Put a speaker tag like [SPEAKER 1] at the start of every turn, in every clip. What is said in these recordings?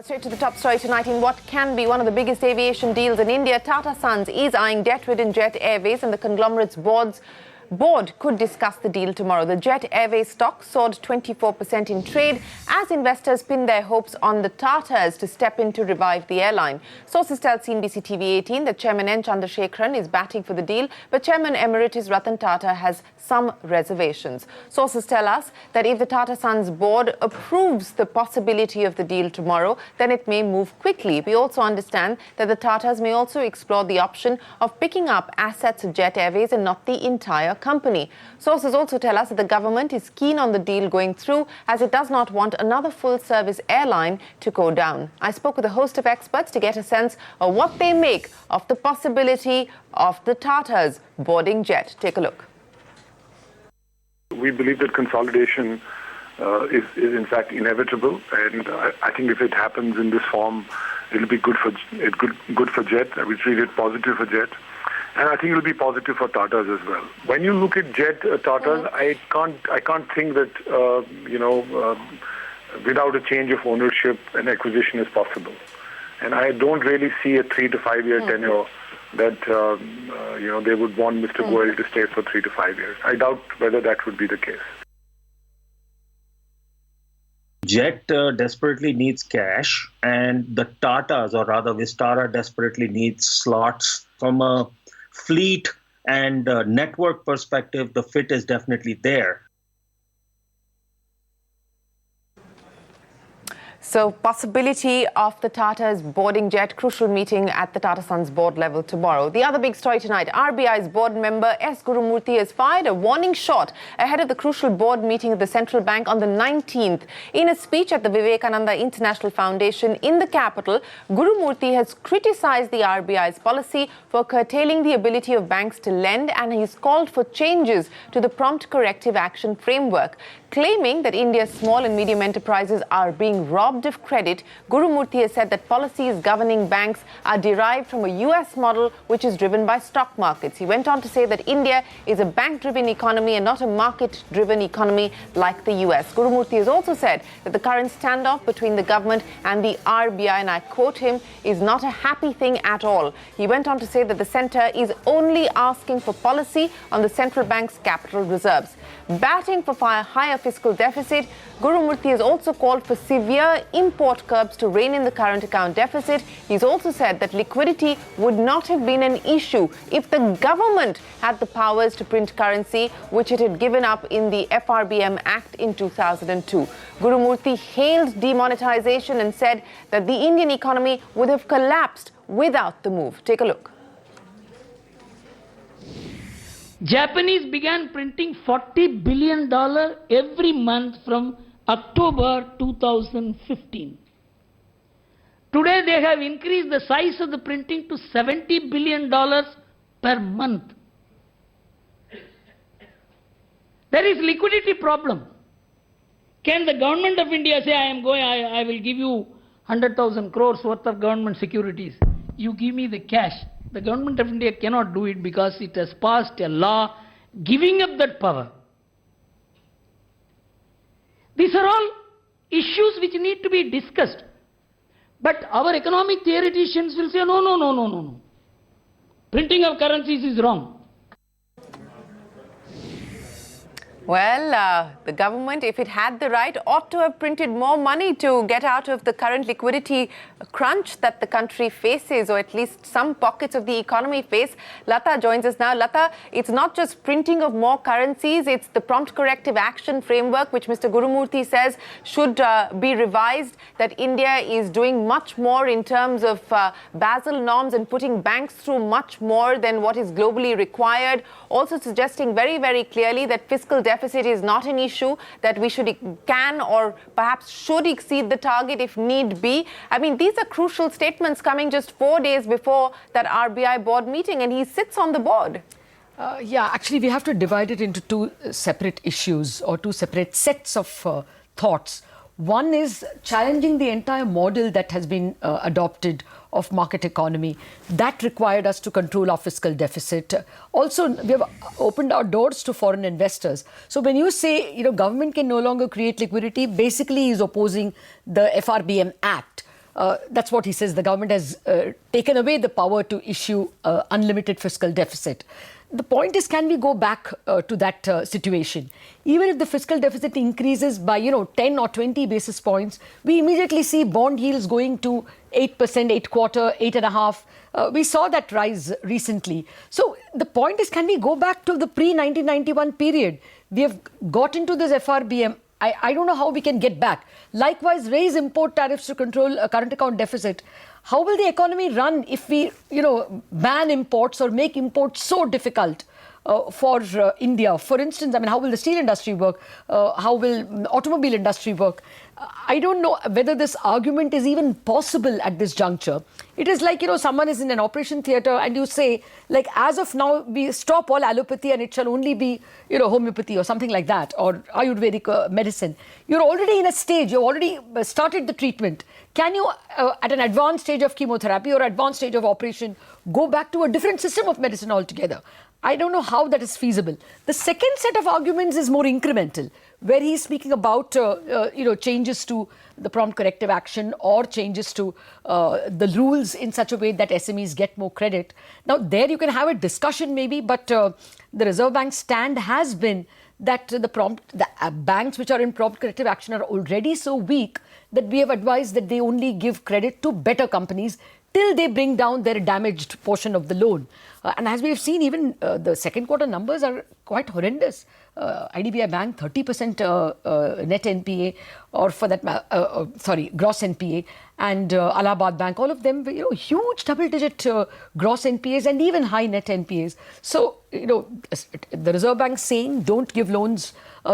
[SPEAKER 1] Straight to the top story tonight. In what can be one of the biggest aviation deals in India, Tata Sons is eyeing debt-ridden Jet Airways, and the conglomerate's board could discuss the deal tomorrow. The Jet Airways stock soared 24% in trade as investors pinned their hopes on the Tatas to step in to revive the airline. Sources tell cnbc TV 18 that Chairman N Chandrasekaran is batting for the deal, but Chairman Emeritus Ratan Tata has some reservations. Sources tell us that if the Tata Sons board approves the possibility of the deal tomorrow, then it may move quickly. We also understand that the Tatas may also explore the option of picking up assets of Jet Airways and not the entire company. Sources also tell us that the government is keen on the deal going through, as it does not want another full-service airline to go down. I spoke with a host of experts to get a sense of what they make of the possibility of the Tatas boarding Jet. Take a look.
[SPEAKER 2] We believe that consolidation is in fact inevitable, and I think if it happens in this form, it'll be good for Jet. We treat it positive for Jet. And I think it will be positive for Tatas as well. When you look at Jet Tatas, I can't think that without a change of ownership, an acquisition is possible. And I don't really see a 3 to 5 year tenure that they would want Mr. Goyal to stay for 3 to 5 years. I doubt whether that would be the case.
[SPEAKER 3] Jet desperately needs cash, and the Tatas, or rather Vistara, desperately needs slots. From a fleet and network perspective, the fit is definitely there.
[SPEAKER 1] So, possibility of the Tatas boarding Jet, crucial meeting at the Tata Sons board level tomorrow. The other big story tonight, RBI's board member S. Gurumurthy has fired a warning shot ahead of the crucial board meeting of the central bank on the 19th. In a speech at the Vivekananda International Foundation in the capital, Gurumurthy has criticized the RBI's policy for curtailing the ability of banks to lend, and he's called for changes to the prompt corrective action framework. Claiming that India's small and medium enterprises are being robbed of credit, Gurumurthy has said that policies governing banks are derived from a US model which is driven by stock markets. He went on to say that India is a bank-driven economy and not a market-driven economy like the US. Gurumurthy has also said that the current standoff between the government and the RBI, and I quote him, is not a happy thing at all. He went on to say that the centre is only asking for policy on the central bank's capital reserves. Batting for higher fiscal deficit, Gurumurthy has also called for severe import curbs to rein in the current account deficit. He's also said that liquidity would not have been an issue if the government had the powers to print currency, which it had given up in the FRBM Act in 2002. Gurumurthy hailed demonetization and said that the Indian economy would have collapsed without the move. Take a look.
[SPEAKER 4] Japanese began printing $40 billion every month from October 2015. Today they have increased the size of the printing to $70 billion per month. There is liquidity problem. Can the government of India say, I will give you 100,000 crores worth of government securities. You give me the cash. The government of India cannot do it because it has passed a law giving up that power. These are all issues which need to be discussed. But our economic theoreticians will say, no. Printing of currencies is wrong.
[SPEAKER 1] Well, the government, if it had the right, ought to have printed more money to get out of the current liquidity crunch that the country faces, or at least some pockets of the economy face. Lata joins us now. Lata, it's not just printing of more currencies, it's the prompt corrective action framework, which Mr. Gurumurthy says should be revised, that India is doing much more in terms of Basel norms and putting banks through much more than what is globally required. Also suggesting very, very clearly that fiscal deficit is not an issue, that we can or perhaps should exceed the target if need be. I mean, these are crucial statements coming just 4 days before that RBI board meeting, and he sits on the board.
[SPEAKER 5] Actually, we have to divide it into two separate issues or two separate sets of thoughts. One is challenging the entire model that has been adopted of market economy. That required us to control our fiscal deficit. Also, we have opened our doors to foreign investors. So when you say, government can no longer create liquidity, basically is opposing the FRBM Act. That's what he says. The government has taken away the power to issue unlimited fiscal deficit. The point is, can we go back to that situation? Even if the fiscal deficit increases by, 10 or 20 basis points, we immediately see bond yields going to 8%, 8.25%, 8.5%. We saw that rise recently. So the point is, can we go back to the pre-1991 period? We have got into this FRBM. I don't know how we can get back. Likewise, raise import tariffs to control a current account deficit. How will the economy run if we, ban imports or make imports so difficult for India? For instance, how will the steel industry work? How will automobile industry work? I don't know whether this argument is even possible at this juncture. It is like, someone is in an operation theatre and you say, like, as of now, we stop all allopathy and it shall only be, homeopathy or something like that, or Ayurvedic medicine. You're already in a stage, you've already started the treatment. Can you, at an advanced stage of chemotherapy or advanced stage of operation, go back to a different system of medicine altogether? I don't know how that is feasible. The second set of arguments is more incremental, where he's speaking about, changes to the prompt corrective action or changes to the rules in such a way that SMEs get more credit. Now, there you can have a discussion maybe, but the Reserve Bank's stand has been that the banks which are in prompt corrective action are already so weak that we have advised that they only give credit to better companies till they bring down their damaged portion of the loan. And as we have seen, even the second quarter numbers are quite horrendous. IDBI Bank, 30% net NPA, or for that, gross NPA, and Allahabad Bank, all of them, huge double-digit gross NPAs and even high net NPAs. So, the Reserve Bank saying don't give loans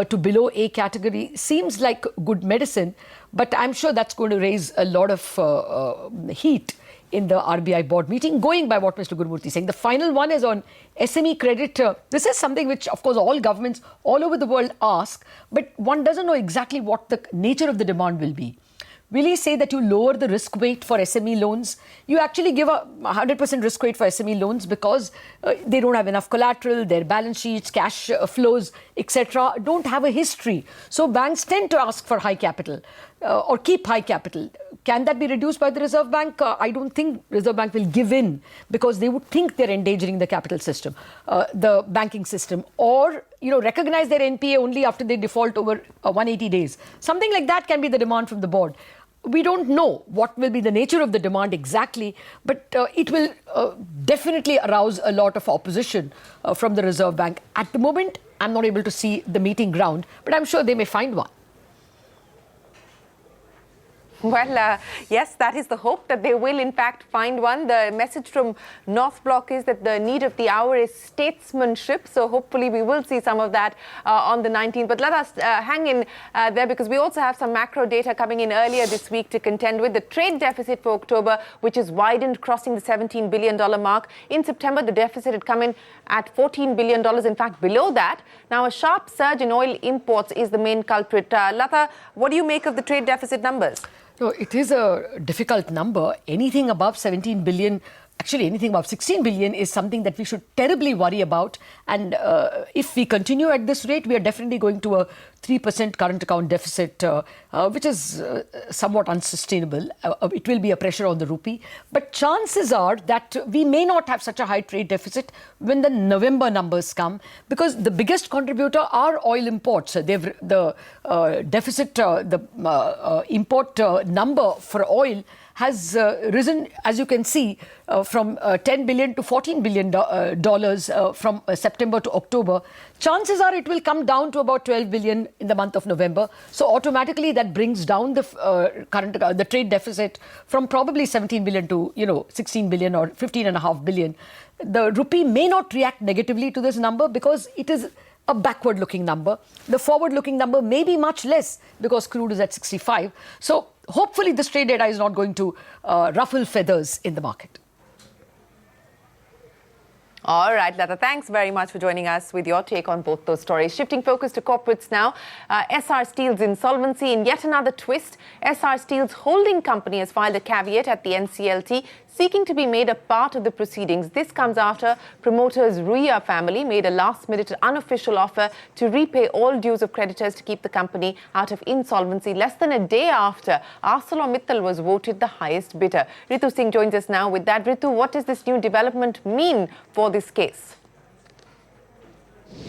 [SPEAKER 5] to below A category seems like good medicine, but I'm sure that's going to raise a lot of heat in the RBI board meeting, going by what Mr. Gurumurthy is saying. The final one is on SME credit. This is something which, of course, all governments all over the world ask, but one doesn't know exactly what the nature of the demand will be. Will he say that you lower the risk weight for SME loans? You actually give a 100% risk weight for SME loans because they don't have enough collateral, their balance sheets, cash flows, etc. don't have a history. So banks tend to ask for high capital or keep high capital. Can that be reduced by the Reserve Bank? I don't think Reserve Bank will give in because they would think they're endangering the capital system, the banking system, or recognize their NPA only after they default over 180 days. Something like that can be the demand from the board. We don't know what will be the nature of the demand exactly, but it will definitely arouse a lot of opposition from the Reserve Bank. At the moment, I'm not able to see the meeting ground, but I'm sure they may find one.
[SPEAKER 1] Well, yes, that is the hope, that they will in fact find one. The message from North Block is that the need of the hour is statesmanship. So hopefully we will see some of that on the 19th. But let us hang in there, because we also have some macro data coming in earlier this week to contend with. The trade deficit for October, which is widened, crossing the $17 billion mark. In September, the deficit had come in at $14 billion, in fact, below that. Now, a sharp surge in oil imports is the main culprit. Lata, what do you make of the trade deficit numbers?
[SPEAKER 5] No, it is a difficult number. Anything above 17 billion, actually anything above 16 billion is something that we should terribly worry about. And if we continue at this rate, we are definitely going to a 3% current account deficit, which is somewhat unsustainable. It will be a pressure on the rupee. But chances are that we may not have such a high trade deficit when the November numbers come, because the biggest contributor are oil imports. The deficit, the import number for oil has risen, as you can see, from $10 billion to $14 billion from September to October. Chances are it will come down to about 12 billion in the month of November. So automatically that brings down the the trade deficit from probably 17 billion to 16 billion or 15.5 billion. The rupee may not react negatively to this number because it is a backward-looking number. The forward-looking number may be much less because crude is at 65. So hopefully this trade data is not going to ruffle feathers in the market.
[SPEAKER 1] All right, Lata, thanks very much for joining us with your take on both those stories. Shifting focus to corporates now. SR Steel's insolvency. In yet another twist, SR Steel's holding company has filed a caveat at the NCLT seeking to be made a part of the proceedings. This comes after promoters Ruia family made a last-minute unofficial offer to repay all dues of creditors to keep the company out of insolvency less than a day after ArcelorMittal was voted the highest bidder. Ritu Singh joins us now with that. Ritu, what does this new development mean for this case?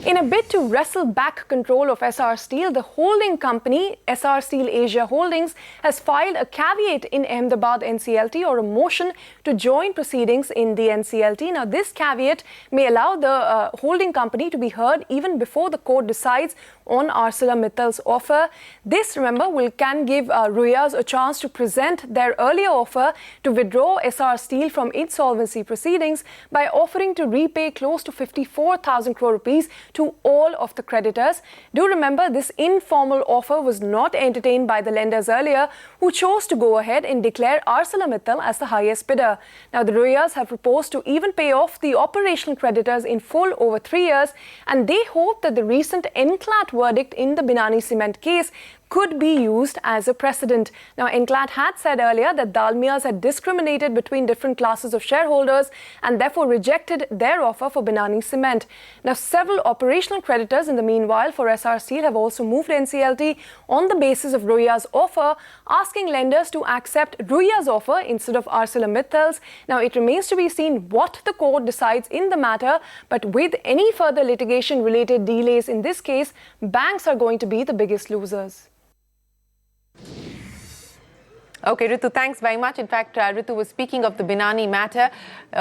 [SPEAKER 6] In a bid to wrestle back control of SR Steel, the holding company, SR Steel Asia Holdings, has filed a caveat in Ahmedabad NCLT, or a motion to join proceedings in the NCLT. Now, this caveat may allow the holding company to be heard even before the court decides on ArcelorMittal's offer. This, remember, can give Ruias a chance to present their earlier offer to withdraw SR Steel from insolvency proceedings by offering to repay close to 54,000 crore rupees to all of the creditors. Do remember, this informal offer was not entertained by the lenders earlier, who chose to go ahead and declare ArcelorMittal as the highest bidder. Now, the Ruias have proposed to even pay off the operational creditors in full over 3 years, and they hope that the recent NCLAT verdict in the Binani Cement case could be used as a precedent. Now, NCLAT had said earlier that Dalmias had discriminated between different classes of shareholders and therefore rejected their offer for Binani Cement. Now, several operational creditors in the meanwhile for SR Steel have also moved NCLT on the basis of Ruia's offer, asking lenders to accept Ruia's offer instead of ArcelorMittal's. Now, it remains to be seen what the court decides in the matter, but with any further litigation-related delays in this case, banks are going to be the biggest losers.
[SPEAKER 1] Okay, Ritu, thanks very much. In fact, Ritu was speaking of the Binani matter.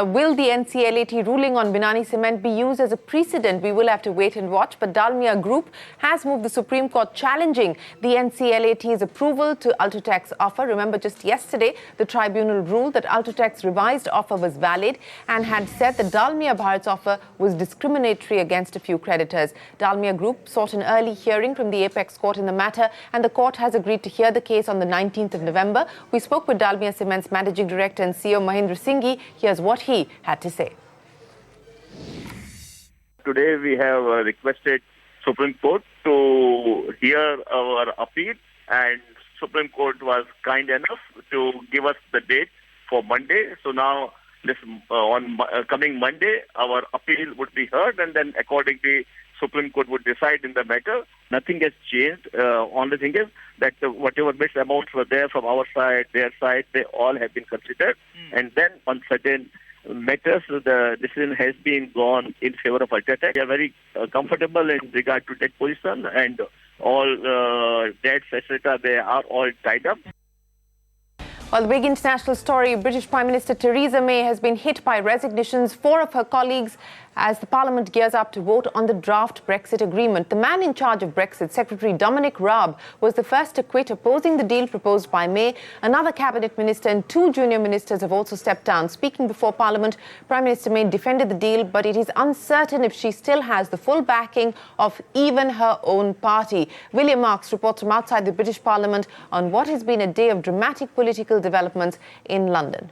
[SPEAKER 1] Will the NCLAT ruling on Binani Cement be used as a precedent? We will have to wait and watch. But Dalmia Group has moved the Supreme Court challenging the NCLAT's approval to Ultratech's offer. Remember, just yesterday, the tribunal ruled that Ultratech's revised offer was valid and had said that Dalmia Bharat's offer was discriminatory against a few creditors. Dalmia Group sought an early hearing from the Apex Court in the matter, and the court has agreed to hear the case on the 19th of November. We spoke with Dalmia Cement's Managing Director and CEO Mahendra Singh. Here's what he had to say.
[SPEAKER 7] Today we have requested Supreme Court to hear our appeal, and Supreme Court was kind enough to give us the date for Monday. So now on coming Monday, our appeal would be heard, and then accordingly Supreme Court would decide in the matter. Nothing has changed. Only thing is that whatever missed amounts were there from our side, their side, they all have been considered. And then on certain matters, the decision has been gone in favor of Ultratech. We are very comfortable in regard to debt position, and all debts, etc., they are all tied up.
[SPEAKER 1] Well, the big international story, British Prime Minister Theresa May has been hit by resignations. 4 of her colleagues as the Parliament gears up to vote on the draft Brexit agreement. The man in charge of Brexit, Secretary Dominic Raab, was the first to quit, opposing the deal proposed by May. Another cabinet minister and 2 junior ministers have also stepped down. Speaking before Parliament, Prime Minister May defended the deal, but it is uncertain if she still has the full backing of even her own party. William Marks reports from outside the British Parliament on what has been a day of dramatic political developments in London.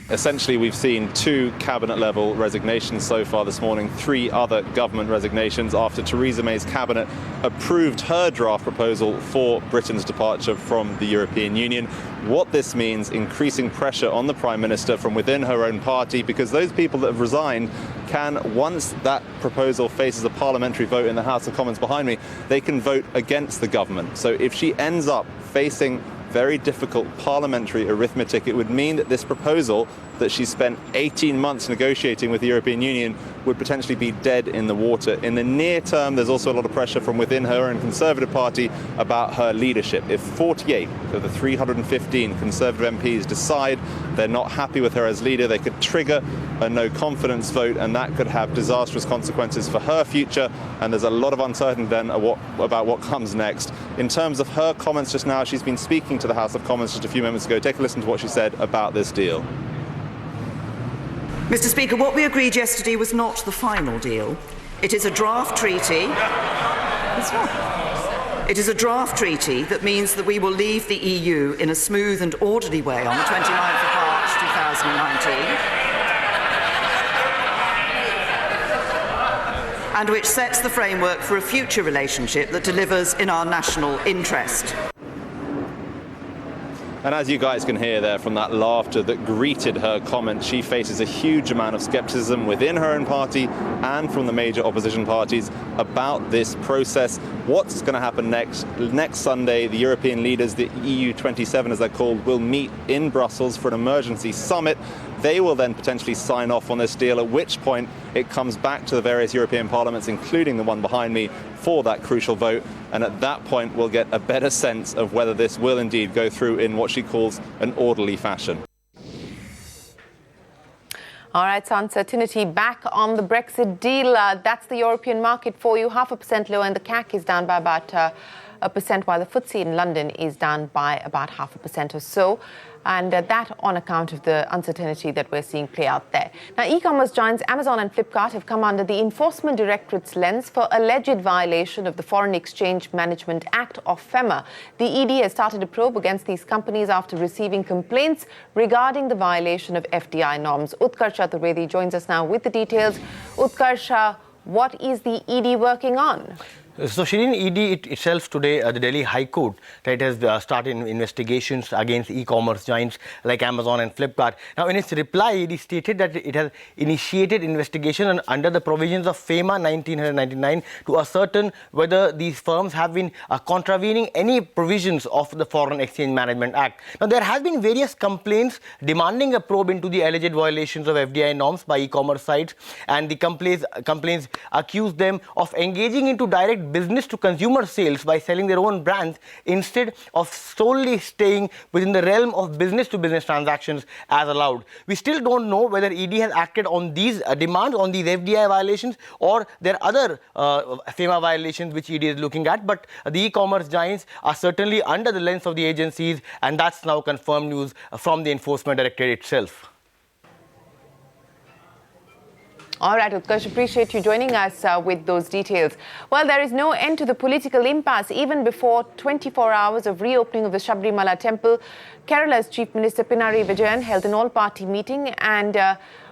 [SPEAKER 8] Essentially, we've seen 2 cabinet-level resignations so far this morning, 3 other government resignations after Theresa May's cabinet approved her draft proposal for Britain's departure from the European Union. What this means, increasing pressure on the Prime Minister from within her own party, because those people that have resigned can, once that proposal faces a parliamentary vote in the House of Commons behind me, they can vote against the government. So if she ends up facing very difficult parliamentary arithmetic, it would mean that this proposal that she spent 18 months negotiating with the European Union would potentially be dead in the water. In the near term, there's also a lot of pressure from within her own Conservative Party about her leadership. If 48 of the 315 Conservative MPs decide they're not happy with her as leader, they could trigger a no-confidence vote, and that could have disastrous consequences for her future. And there's a lot of uncertainty then about what comes next. In terms of her comments just now, she's been speaking to the House of Commons just a few moments ago. Take a listen to what she said about this deal.
[SPEAKER 9] Mr. Speaker, what we agreed yesterday was not the final deal. It is a draft treaty. It's not. It is a draft treaty that means that we will leave the EU in a smooth and orderly way on the 29th of March 2019. and which sets the framework for a future relationship that delivers in our national interest.
[SPEAKER 8] And as you guys can hear there from that laughter that greeted her comment, she faces a huge amount of skepticism within her own party and from the major opposition parties about this process. What's going to happen next? Next Sunday, the European leaders, the EU 27 as they're called, will meet in Brussels for an emergency summit. They will then potentially sign off on this deal, at which point it comes back to the various European parliaments, including the one behind me, for that crucial vote. And at that point, we'll get a better sense of whether this will indeed go through in what she calls an orderly fashion.
[SPEAKER 1] All right, so uncertainty back on the Brexit deal. That's the European market for you. 0.5% lower, and the CAC is down by about 1%, while the FTSE in London is down by about 0.5% or so. And that on account of the uncertainty that we're seeing play out there. Now, e-commerce giants Amazon and Flipkart have come under the Enforcement Directorate's lens for alleged violation of the Foreign Exchange Management Act, or FEMA. The ED has started a probe against these companies after receiving complaints regarding the violation of FDI norms. Utkarsh Chaturvedi joins us now with the details. Utkarsh, what is the ED working on?
[SPEAKER 10] So, Shireen, ED itself today, the Delhi High Court, has started investigations against e-commerce giants like Amazon and Flipkart. Now, in its reply, ED stated that it has initiated investigation under the provisions of FEMA 1999 to ascertain whether these firms have been contravening any provisions of the Foreign Exchange Management Act. Now, there have been various complaints demanding a probe into the alleged violations of FDI norms by e-commerce sites, and the complaints accuse them of engaging into direct business-to-consumer sales by selling their own brands instead of solely staying within the realm of business-to-business transactions as allowed. We still don't know whether ED has acted on these demands, on these FDI violations, or there are other FEMA violations which ED is looking at, but the e-commerce giants are certainly under the lens of the agencies, and that's now confirmed news from the Enforcement Directorate itself.
[SPEAKER 1] All right, Utkarsh, appreciate you joining us with those details. Well, there is no end to the political impasse. Even before 24 hours of reopening of the Sabrimala temple, Kerala's Chief Minister Pinarayi Vijayan held an all-party meeting and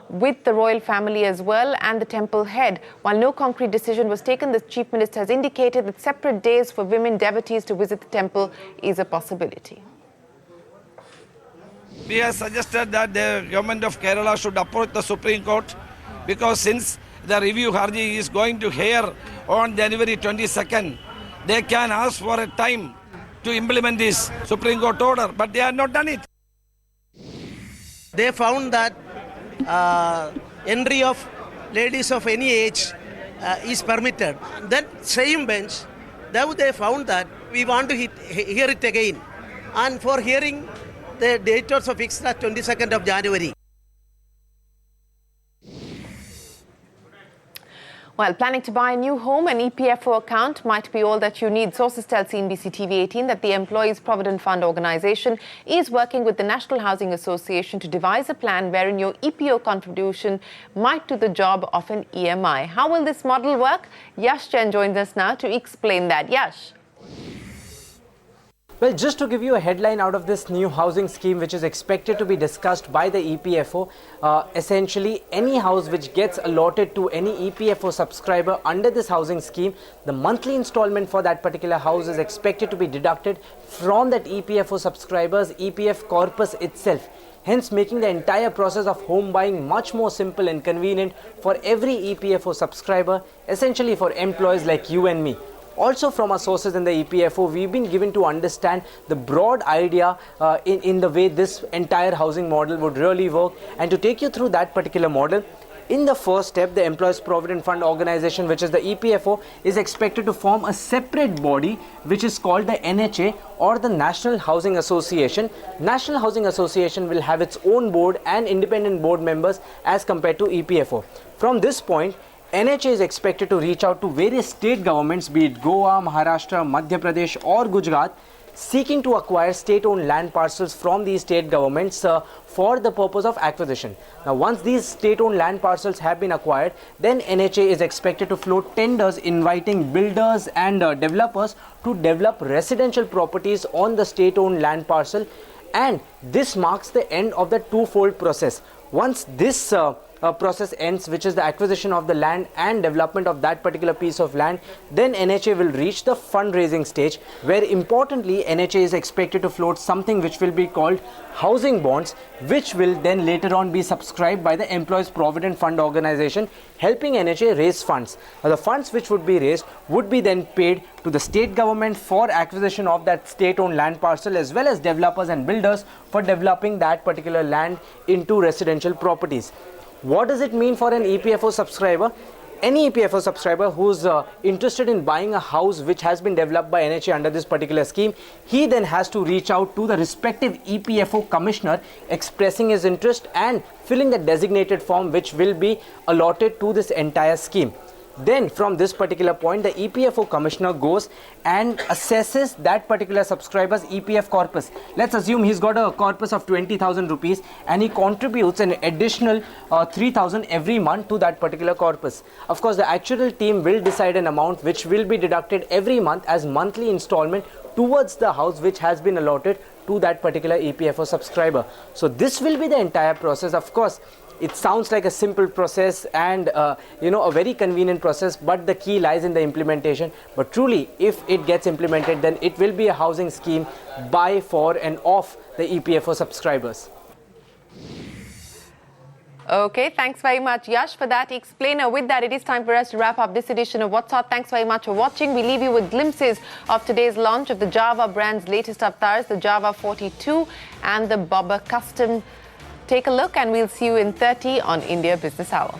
[SPEAKER 1] with the royal family as well and the temple head. While no concrete decision was taken, the Chief Minister has indicated that separate days for women devotees to visit the temple is a possibility.
[SPEAKER 11] We have suggested that the government of Kerala should approach the Supreme Court, because since the review Harji is going to hear on January 22nd, they can ask for a time to implement this Supreme Court order, but they have not done it.
[SPEAKER 12] They found that entry of ladies of any age is permitted. Then same bench, now they found that we want to hear it again. And for hearing, the date was fixed as 22nd of January.
[SPEAKER 1] Well, planning to buy a new home, an EPFO account might be all that you need. Sources tell cnbc TV 18 that the Employees Provident Fund organisation is working with the National Housing Association to devise a plan wherein your EPO contribution might do the job of an EMI. How will this model work? Yash Jain joins us now to explain that. Yash.
[SPEAKER 13] Well, just to give you a headline out of this new housing scheme, which is expected to be discussed by the EPFO, essentially any house which gets allotted to any EPFO subscriber under this housing scheme, the monthly installment for that particular house is expected to be deducted from that EPFO subscriber's EPF corpus itself, hence making the entire process of home buying much more simple and convenient for every EPFO subscriber, essentially for employees like you and me. Also, from our sources in the EPFO, we've been given to understand the broad idea in the way this entire housing model would really work. And to take you through that particular model, in the first step, the Employees Provident Fund organization, which is the EPFO, is expected to form a separate body which is called the NHA, or the National Housing Association. National Housing Association will have its own board and independent board members as compared to EPFO. From this point, NHA is expected to reach out to various state governments, be it Goa, Maharashtra, Madhya Pradesh or Gujarat, seeking to acquire state-owned land parcels from these state governments for the purpose of acquisition. Now, once these state-owned land parcels have been acquired, then NHA is expected to float tenders inviting builders and developers to develop residential properties on the state-owned land parcel, and this marks the end of the twofold process. Once this process ends, which is the acquisition of the land and development of that particular piece of land, then NHA will reach the fundraising stage, where importantly NHA is expected to float something which will be called housing bonds, which will then later on be subscribed by the Employees Provident Fund organization, helping NHA raise funds. Now, the funds which would be raised would be then paid to the state government for acquisition of that state-owned land parcel, as well as developers and builders for developing that particular land into residential properties. What does it mean for an EPFO subscriber? Any EPFO subscriber who's interested in buying a house which has been developed by NHA under this particular scheme, he then has to reach out to the respective EPFO commissioner expressing his interest and filling the designated form which will be allotted to this entire scheme. Then from this particular point, the EPFO commissioner goes and assesses that particular subscriber's EPF corpus. Let's assume he's got a corpus of 20,000 rupees and he contributes an additional 3,000 every month to that particular corpus. Of course, the actuarial team will decide an amount which will be deducted every month as monthly installment towards the house which has been allotted to that particular EPFO subscriber. So this will be the entire process. Of course, it sounds like a simple process and a very convenient process, but the key lies in the implementation. But truly, if it gets implemented, then it will be a housing scheme by, for and of the EPFO subscribers.
[SPEAKER 1] Okay, thanks very much, Yash, for that explainer. With that, it is time for us to wrap up this edition of What's Hot. Thanks very much for watching. We leave you with glimpses of today's launch of the Java brand's latest avatars, the Java 42 and the Bobber Custom. Take a look, and we'll see you in 30 on India Business Hour.